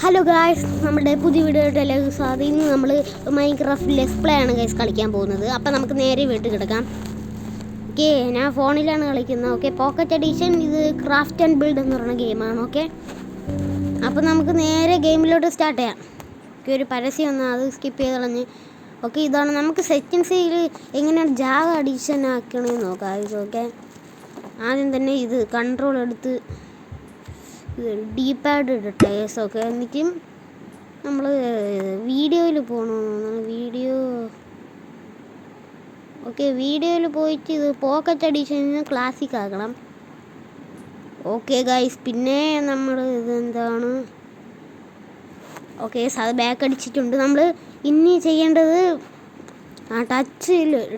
Hello guys, നമ്മുടെ പുതിയ വീഡിയോയിലേക്ക് സ്വാഗതം. ഇന്ന് നമ്മൾ മൈൻക്രാഫ്റ്റ് ലെറ്റ്സ് പ്ലേ ആണ് ഗൈസ് കളിക്കാൻ പോകുന്നത്. അപ്പം നമുക്ക് നേരെ വീട്ടിൽ കിടക്കാം. ഓക്കെ, ഞാൻ ഫോണിലാണ് കളിക്കുന്നത്. Okay, pocket edition. ഇത് ക്രാഫ്റ്റ് ആൻഡ് ബിൽഡ് എന്ന് പറയുന്ന ഗെയിമാണ്. ഓക്കെ, അപ്പം നമുക്ക് നേരെ ഗെയിമിലോട്ട് സ്റ്റാർട്ട് ചെയ്യാം. ഓക്കെ, ഒരു പരസ്യം വന്നാൽ അത് സ്കിപ്പ് ചെയ്ത് കളഞ്ഞ്. ഓക്കെ, ഇതാണ് നമുക്ക് സെറ്റിങ്സിൽ എങ്ങനെയാണ് ജാവ അഡീഷൻ ആക്കണമെന്ന് നോക്കാം ഗൈസ്. ഓക്കെ, ആദ്യം തന്നെ ഇത് കൺട്രോൾ എടുത്ത് ഡീപാഡ് ഇടട്ടെ. ഓക്കെ, എന്നിട്ടും നമ്മൾ വീഡിയോയിൽ പോകണമെന്നാണ് വീഡിയോയിൽ പോയിട്ട് ഇത് പോക്കറ്റ് എഡിഷനിൽ ക്ലാസിക് ആക്കണം. ഓക്കെ ഗൈസ്, പിന്നെ നമ്മൾ ഇതെന്താണ് ഓക്കെ അത് ബാക്ക് അടിച്ചിട്ടുണ്ട്. നമ്മൾ ഇനി ചെയ്യേണ്ടത്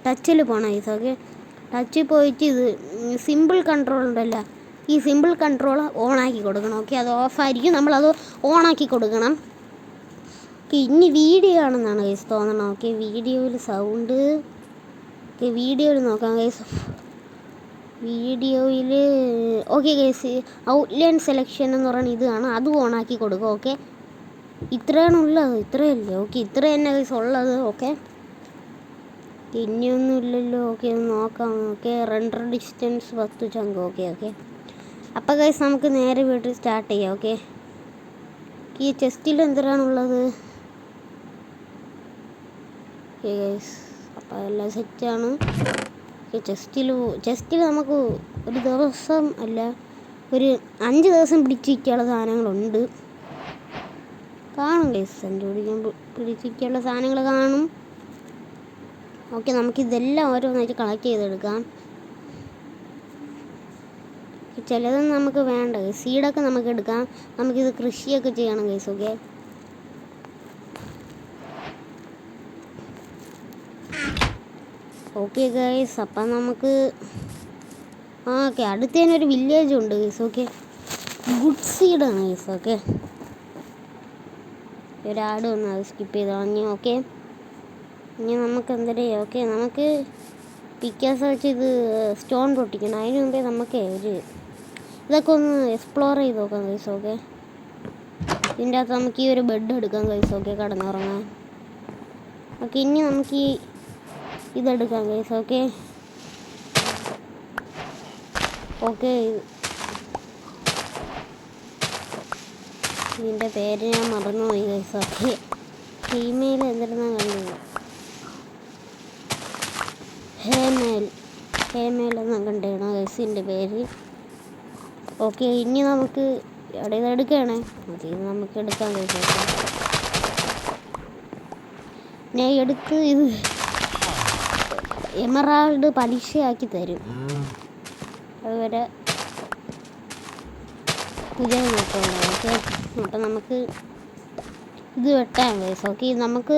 ടച്ചിൽ പോകണം ഗൈസ്. ഓക്കെ, ടച്ചിൽ പോയിട്ട് ഇത് സിമ്പിൾ കൺട്രോൾ ഉണ്ടല്ലോ, ഈ സിമ്പിൾ കൺട്രോൾ ഓണാക്കി കൊടുക്കണം. ഓക്കെ, അത് ഓഫായിരിക്കും, നമ്മളത് ഓണാക്കി കൊടുക്കണം. ഓക്കെ, ഇനി വീഡിയോ ആണെന്നാണ് ഗൈസ് തോന്നണം. ഓക്കെ, വീഡിയോയിൽ സൗണ്ട്. ഓക്കെ, വീഡിയോയിൽ നോക്കാം ഗൈസ്. വീഡിയോയിൽ ഓക്കെ ഗൈസ്, ഔട്ട്ലൈൻ സെലക്ഷൻ എന്ന് പറയുന്നത് ഇതാണ്, അതും ഓണാക്കി കൊടുക്കുക. ഓക്കെ, ഇത്രയാണ് ഉള്ളത്, ഇത്രയല്ലേ? ഓക്കെ, ഇത്ര തന്നെ ഗൈസ് ഉള്ളത്. ഓക്കെ, ഇനിയൊന്നും ഇല്ലല്ലോ. ഓക്കെ, ഒന്ന് നോക്കാം. ഓക്കെ, റെൻഡർ ഡിസ്റ്റൻസ് 10 ചങ്ക്. ഓക്കെ അപ്പോൾ ഗൈസ് നമുക്ക് നേരെ വീട്ടിൽ സ്റ്റാർട്ട് ചെയ്യാം. ഓക്കെ, ഈ ചെസ്റ്റിൽ എന്തിനാണുള്ളത്? ഓക്കെ ഗൈസ്, അപ്പോൾ എല്ലാം സെറ്റാണ്. ചെസ്റ്റിൽ നമുക്ക് ഒരു ദിവസം അല്ല, ഒരു 5 ദിവസം പിടിച്ചിരിക്കാനുള്ള സാധനങ്ങളുണ്ട്. കാണും ഗൈസ്, 5 പിടിച്ചിരിക്കാനുള്ള സാധനങ്ങൾ കാണും. ഓക്കെ, നമുക്കിതെല്ലാം ഓരോന്നായിട്ട് കളക്ട് ചെയ്തെടുക്കാം. ചിലതൊന്നും നമുക്ക് വേണ്ട, സീഡൊക്കെ നമുക്ക് എടുക്കാം. നമുക്കിത് കൃഷിയൊക്കെ ചെയ്യണം ഗൈസ്. ഓക്കെ ഗൈസ്, അപ്പം നമുക്ക് ഓക്കെ അടുത്തതിനൊരു വില്ലേജ് ഉണ്ട് ഗൈസ്. ഓക്കെ, ഗുഡ് സീഡാണ് ഗൈസ്. ഓക്കെ, ഒരാട് വന്ന് അത് സ്കിപ്പ് ചെയ്ത് കളഞ്ഞു. ഓക്കെ, ഇനി നമുക്ക് എന്തൊരു ഓക്കെ നമുക്ക് പിക്കാസ് വെച്ച് ഇത് സ്റ്റോൺ പൊട്ടിക്കണം. അതിന് മുമ്പേ നമുക്ക് ഇതൊക്കെ ഒന്ന് എക്സ്പ്ലോർ ചെയ്ത് നോക്കാം ഗൈസ്. ഓക്കെ, ഇതിൻ്റെ അകത്ത് നമുക്ക് ഈ ഒരു ബെഡ് എടുക്കാം ഗൈസ്. ഓക്കെ, കിടന്നുറങ്ങാൻ. ഓക്കെ, ഇനി നമുക്ക് ഇതെടുക്കാം ഗൈസ്. ഓക്കെ ഇതിൻ്റെ പേര് ഞാൻ മറന്നുപോയി ഗൈസ്. ഓക്കെ, ഫീമെയിൽ എന്തിരുന്നാ കണ്ടത്? ഹേമേൽ എന്നാണ് കണ്ടേണ ഗൈസിൻ്റെ പേര്. ഓക്കെ, ഇനി നമുക്ക് ഇവിടെ ഇത് എടുക്കുകയാണേ, അത് നമുക്ക് എടുക്കാൻ കഴിയും. ഞാൻ എടുത്ത് ഇത് എമറാൾഡ് പലിശയാക്കി തരും. അതുവരെ പുതിയ നോക്കണം. ഓക്കെ, അപ്പം നമുക്ക് ഇത് വെട്ടാൻ വയസ്സ്. ഓക്കെ, നമുക്ക്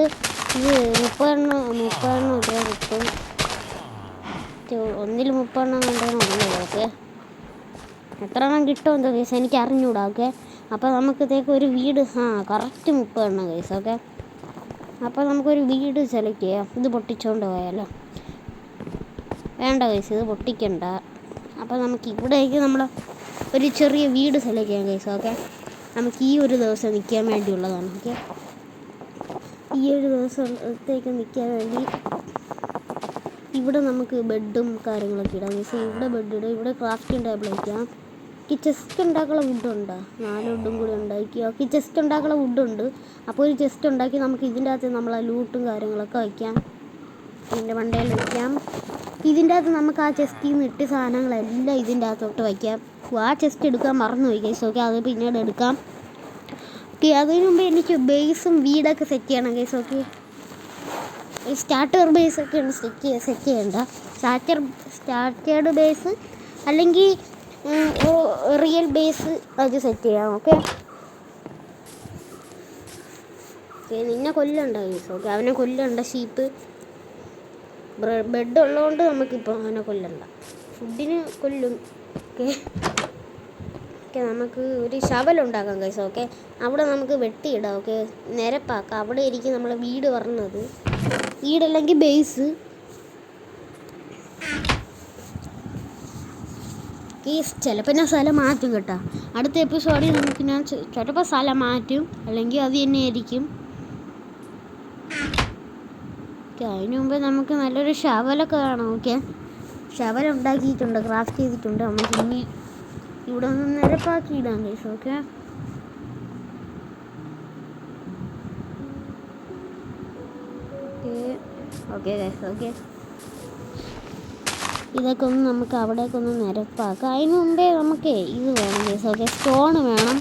ഇത് 30 ഇത്ര കിട്ടും. ഒന്നിൽ 30 കണ്ടെന്നുള്ളൂ. ഓക്കെ, എത്ര എണ്ണം കിട്ടുമെന്തോ കേസ് എനിക്ക് അറിഞ്ഞൂടാ. ഓക്കെ, അപ്പോൾ നമുക്കിതേക്ക് ഒരു വീട് കറക്റ്റ് 30 കേസ്. ഓക്കെ, അപ്പോൾ നമുക്കൊരു വീട് സെലക്ട് ചെയ്യാം. ഇത് പൊട്ടിച്ചുകൊണ്ട് പോയാലോ? വേണ്ട കേസ്, ഇത് പൊട്ടിക്കണ്ട. അപ്പോൾ നമുക്ക് ഇവിടേക്ക് നമ്മൾ ഒരു ചെറിയ വീട് സെലക്ട് ചെയ്യാം കേസ്. ഓക്കെ, നമുക്ക് ഈ ഒരു ദിവസം നിൽക്കാൻ വേണ്ടിയുള്ളതാണ്. ഓക്കെ, ഈ ഒരു ദിവസത്തേക്ക് നിൽക്കാൻ വേണ്ടി ഇവിടെ നമുക്ക് ബെഡും കാര്യങ്ങളൊക്കെ ഇടാം കേസ്. ഇവിടെ ബെഡ് ഇടാം, ഇവിടെ ക്രാഫ്റ്റിംഗ് ടേബിൾ വയ്ക്കാം. ഈ ചെസ്റ്റ് ഉണ്ടാക്കാനുള്ള വുഡുണ്ടോ? 4 വുഡും കൂടി ഉണ്ടാക്കി. ഓക്കെ, ചെസ്റ്റ് ഉണ്ടാക്കാനുള്ള വുഡുണ്ട്. അപ്പോൾ ഒരു ചെസ്റ്റ് ഉണ്ടാക്കി നമുക്ക് ഇതിൻ്റെ അകത്ത് നമ്മളെ ലൂട്ടും കാര്യങ്ങളൊക്കെ വയ്ക്കാം. ഇതിൻ്റെ മണ്ടയിൽ വയ്ക്കാം. ഇതിൻ്റെ അകത്ത് നമുക്ക് ആ ചെസ്റ്റിൽ നിന്ന് ഇട്ട സാധനങ്ങളെല്ലാം ഇതിൻ്റെ അകത്തോട്ട് വയ്ക്കാം. ആ ചെസ്റ്റ് എടുക്കാൻ മറന്നുപോയി ഗൈസ്. ഓക്കെ, അത് പിന്നീട് എടുക്കാം. ഓക്കെ, അതിന് മുമ്പ് എനിക്ക് ബേസും വീടൊക്കെ സെറ്റ് ചെയ്യണം ഗൈസ്. ഓക്കെ, സ്റ്റാർട്ടർ ബേസൊക്കെയാണ് സെറ്റ് ചെയ്യേണ്ട. സ്റ്റാർട്ടേഡ് ബേസ് അല്ലെങ്കിൽ റിയൽ ബേസ് അത് സെറ്റ് ചെയ്യാം. ഓക്കെ, നിന്നെ കൊല്ലണ്ട ഗൈസ്. ഓക്കെ, അവനെ കൊല്ലണ്ട. ഷീപ്പ് ബെഡ് ഉള്ളതുകൊണ്ട് നമുക്കിപ്പോൾ അവനെ കൊല്ലണ്ട, ഫുഡിന് കൊല്ലും. ഓക്കെ, നമുക്ക് ഒരു ശവലുണ്ടാക്കാം ഗൈസ്. ഓക്കെ, അവിടെ നമുക്ക് വെട്ടിയിടാം. ഓക്കെ, നിരപ്പാക്കാം. അവിടെ ആയിരിക്കും നമ്മളെ വീട് പറഞ്ഞത്. വീടല്ലെങ്കിൽ ബേസ്. കേസ് ചിലപ്പോൾ ഞാൻ സ്ഥലം മാറ്റും കേട്ടോ. അടുത്ത എപ്പിസോഡിൽ നമുക്ക് ഞാൻ ചിലപ്പോൾ സ്ഥലം മാറ്റും, അല്ലെങ്കിൽ അത് തന്നെ ആയിരിക്കും. ഓക്കെ, അതിന് മുമ്പ് നമുക്ക് നല്ലൊരു ഷവലൊക്കെ വേണം. ഓക്കെ, ഷവൽ ഉണ്ടാക്കിയിട്ടുണ്ട്, ക്രാഫ്റ്റ് ചെയ്തിട്ടുണ്ട്. നമുക്ക് ഇനി ഇവിടെ ഒന്ന് നിരപ്പാക്കിയിടാം guys. Okay, okay guys. Okay, ഇതൊക്കെ ഒന്ന് നമുക്ക് അവിടേക്കൊന്ന് നിരപ്പാക്കാം. അതിന് മുമ്പേ നമുക്ക് ഇത് വേണം ഗൈസ്. ഓക്കെ, സ്റ്റോൺ വേണം.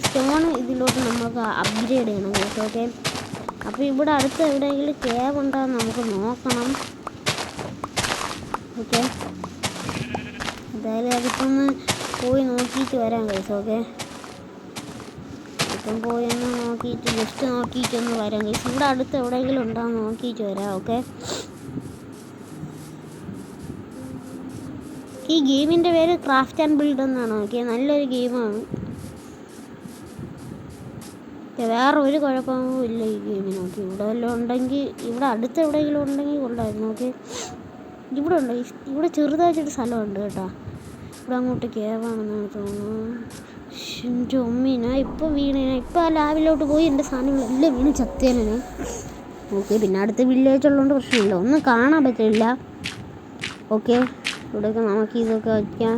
സ്റ്റോൺ ഇതിലോട്ട് നമുക്ക് അപ്ഗ്രേഡ് ചെയ്യണം ഗൈസ്. ഓക്കെ, അപ്പോൾ ഇവിടെ അടുത്ത് എവിടെയെങ്കിലും കേവ് ഉണ്ടോയെന്ന് നമുക്ക് നോക്കണം. ഓക്കെ, എന്തായാലും അതിപ്പോൾ ഒന്ന് പോയി നോക്കിയിട്ട് വരാം ഗൈസ്. ഓക്കെ, ഇപ്പം പോയി ഒന്ന് നോക്കിയിട്ട് ജസ്റ്റ് നോക്കിയിട്ടൊന്ന് വരാം ഗൈസ്. ഇവിടെ അടുത്ത് എവിടെയെങ്കിലും ഉണ്ടോയെന്ന് നോക്കിയിട്ട് വരാം. ഓക്കെ, ഈ ഗെയിമിൻ്റെ പേര് ക്രാഫ്റ്റ് ആൻഡ് ബിൽഡ് എന്നാണ്. ഓക്കെ, നല്ലൊരു ഗെയിമാണ്. വേറെ ഒരു കുഴപ്പമൊന്നും ഇല്ല ഈ ഗെയിമിന്. ഓക്കെ, ഇവിടെ വല്ലതും ഉണ്ടെങ്കിൽ, ഇവിടെ അടുത്ത് എവിടെയെങ്കിലും ഉണ്ടെങ്കിൽ കൊള്ളായിരുന്നു. ഓക്കെ, ഇവിടെ ഉണ്ട്, ഇവിടെ ചെറുതായിട്ടൊരു സ്ഥലമുണ്ട് കേട്ടോ. ഇവിടെ അങ്ങോട്ട് കേവാണെന്നാണ് തോന്നുന്നു. എൻ്റെ ഉമ്മീനാ ഇപ്പോൾ വീണേനാ. ഇപ്പോൾ ആ ലാബിലോട്ട് പോയി എൻ്റെ സാധനങ്ങളെല്ലാം വീണ് ചത്തേനെ. ഓക്കെ, പിന്നെ അടുത്ത വില്ലേജ് ഉള്ളതുകൊണ്ട് പ്രശ്നമില്ല, ഒന്നും കാണാൻ പറ്റില്ല. ഓക്കെ, ഇവിടെയൊക്കെ നമുക്ക് ഇതൊക്കെ വയ്ക്കാം.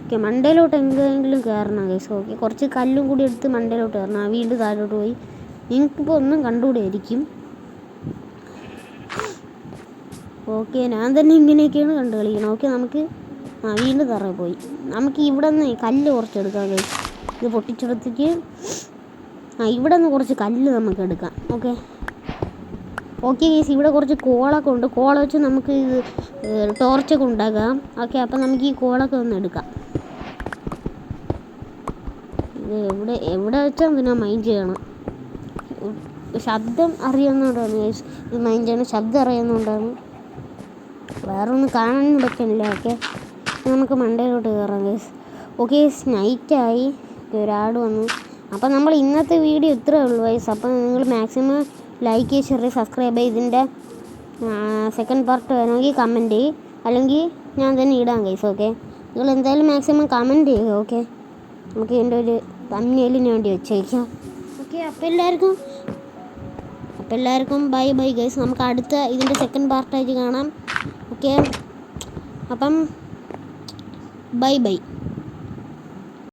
ഓക്കെ, മണ്ടയിലോട്ട് എങ്ങനെയെങ്കിലും കയറണം ഗൈസ്. ഓക്കെ, കുറച്ച് കല്ലും കൂടി എടുത്ത് മണ്ടയിലോട്ട് കയറണം. വീണ്ടും താഴോട്ട് പോയി നിങ്ങൾക്കിപ്പോൾ ഒന്നും കണ്ടുകൂടെയായിരിക്കും. ഓക്കെ, ഞാൻ തന്നെ ഇങ്ങനെയൊക്കെയാണ് കണ്ടു കളിക്കണം. ഓക്കെ, നമുക്ക് വീണ്ടും തറ പോയി. നമുക്ക് ഇവിടെ നിന്ന് കല്ല് കുറച്ചെടുക്കാം ഗൈസ്. ഇത് പൊട്ടിച്ചെടുത്തേക്ക് ഇവിടെ നിന്ന് കുറച്ച് കല്ല് നമുക്ക് എടുക്കാം. ഓക്കെ, ഓക്കെ ഗൈസ്, ഇവിടെ കുറച്ച് കോളൊക്കെ ഉണ്ട്. കോള വെച്ച് നമുക്ക് ഇത് ടോർച്ചൊക്കെ ഉണ്ടാക്കാം. ഓക്കെ, അപ്പം നമുക്ക് ഈ കോളൊക്കെ ഒന്ന് എടുക്കാം. ഇത് എവിടെ വെച്ചാൽ പിന്നെ മൈൻഡ് ചെയ്യണം. ശബ്ദം അറിയുന്നതുകൊണ്ടാണ് ഗൈസ് ഇത് മൈൻഡ് ചെയ്യണം. ശബ്ദം അറിയുന്നതുകൊണ്ടാണ്, വേറെ ഒന്നും കാണാനും പറ്റുന്നില്ല. ഓക്കെ, നമുക്ക് മണ്ടയിലോട്ട് കയറാം ഗൈസ്. ഓക്കെ, നൈറ്റായി, ഒരാൾ വന്നു. അപ്പം നമ്മൾ ഇന്നത്തെ വീഡിയോ ഇത്രയേ ഉള്ളൂ ഗൈസ്. അപ്പം നിങ്ങൾ മാക്സിമം ലൈക്ക് ചെയ്ത് ഷെയർ സബ്സ്ക്രൈബ് ചെയ്ത് ഇതിൻ്റെ സെക്കൻഡ് പാർട്ട് വേണമെങ്കിൽ കമൻറ്റ് ചെയ്യും, അല്ലെങ്കിൽ ഞാൻ തന്നെ ഇടാം ഗൈസ്. ഓക്കെ, നിങ്ങൾ എന്തായാലും മാക്സിമം കമൻറ്റ് ചെയ്യുക. ഓക്കെ, നമുക്ക് ഇതിൻ്റെ ഒരു തമ്മിലിന് വേണ്ടി വെച്ചേക്കാം. ഓക്കെ, അപ്പോൾ എല്ലാവർക്കും ബൈ ബൈ ഗൈസ്. നമുക്ക് അടുത്ത ഇതിൻ്റെ സെക്കൻഡ് പാർട്ടായിട്ട് കാണാം. ഓക്കെ, അപ്പം ബൈ ബൈ.